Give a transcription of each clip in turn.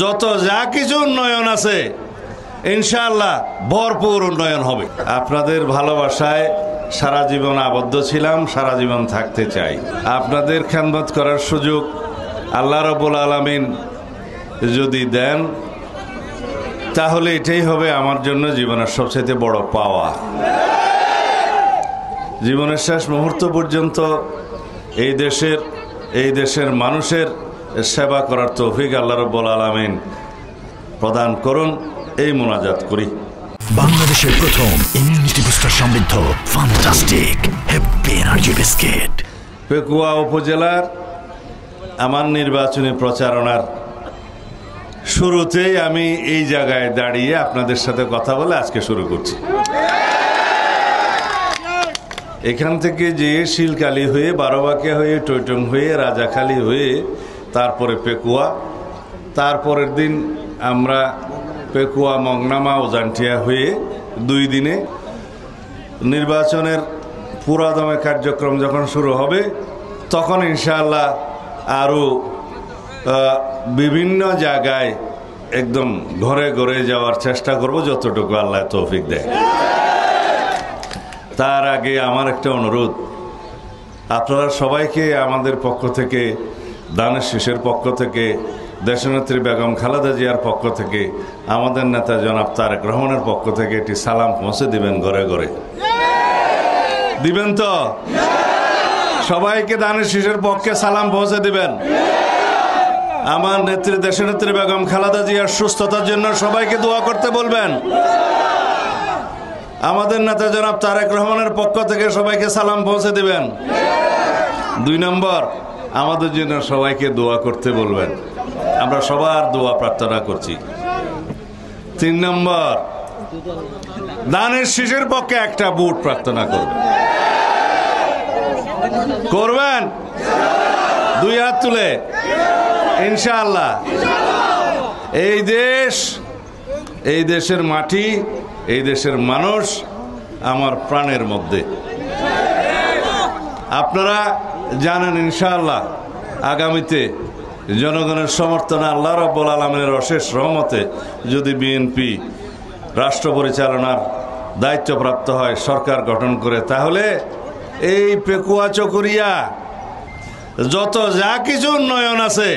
যত যা কিছু উন্নয়ন আছে ইনশাআল্লাহ ভরপুর উন্নয়ন হবে। আপনাদের ভালোবাসায় সারা জীবন আবদ্ধ ছিলাম, সারা জীবন থাকতে চাই। আপনাদের খেদমত করার সুযোগ আল্লাহ রাব্বুল আলামিন যদি দেন তাহলে এটাই হবে আমার জন্য জীবনের সবচেয়ে বড় পাওয়া। জীবনের শেষ মুহূর্ত পর্যন্ত এই দেশের মানুষের সেবা করার তৌফিক আল্লাহ রাব্বুল আলামিন প্রদান করুন, এই মোনাজাত করি। বাংলাদেশের প্রথম ইমিউনিটি বুস্টার সমৃদ্ধ fantastic happy energy biscuit. Pekua উপজেলার আমার নির্বাচনী প্রচারণার শুরুতেই আমি এই জায়গায় দাঁড়িয়ে আপনাদের সাথে কথা বলে আজকে শুরু করছি। এখান থেকে যে শিলকালি হয়ে, বারোবাকিয়া হয়ে, টৈটং হয়ে, রাজাখালী হয়ে, তারপরে পেকুয়া, তারপরের দিন আমরা পেকুয়া, মংনামা, ওজানটিয়া হয়ে 2 দিনে নির্বাচনের পুরাদমে কার্যক্রম যখন শুরু হবে তখন ইনশাআল্লাহ আরও বিভিন্ন জায়গায় একদম ঘরে ঘরে যাওয়ার চেষ্টা করব যতটুকু আল্লাহ তৌফিক দেয়। তার আগে আমার একটা অনুরোধ, আপনারা সবাইকে আমাদের পক্ষ থেকে, দানের শীষের পক্ষ থেকে, দেশনেত্রী বেগম খালেদা জিয়ার পক্ষ থেকে, আমাদের নেতা জনাব তারেক রহমানের পক্ষ থেকে একটি সালাম পৌঁছে দিবেন ঘরে ঘরে। দিবেন তো? সবাইকে দানের শীষের পক্ষে সালাম পৌঁছে দিবেন। আমার নেত্রী, দেশনেত্রী বেগম খালেদা জিয়ার সুস্থতার জন্য সবাইকে দোয়া করতে বলবেন। আমাদের নেতা জনাব তারেক রহমানের পক্ষ থেকে সবাইকে সালাম পৌঁছে দিবেন। 2 নম্বর, আমাদের জন্য সবাইকে দোয়া করতে বলবেন। আমরা সবার দোয়া প্রার্থনা করছি। 3 নম্বর, দানের শীষের পক্ষে একটা ভোট প্রার্থনা করবেন। 2 হাত তুলে ইনশাআল্লাহ। এই দেশের মাটি, এই দেশের মানুষ আমার প্রাণের মধ্যে। আপনারা জানেন ইনশাআল্লাহ আগামীতে জনগণের সমর্থনে আল্লাহ রাব্বুল আলামিনের অশেষ রহমতে যদি বিএনপি রাষ্ট্র পরিচালনার দায়িত্বপ্রাপ্ত হয়, সরকার গঠন করে, তাহলে এই পেকুয়া চকরিয়া যত যা কিছু উন্নয়ন আছে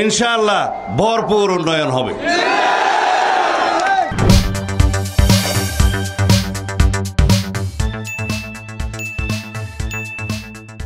ইনশাআল্লাহ ভরপুর উন্নয়ন হবে।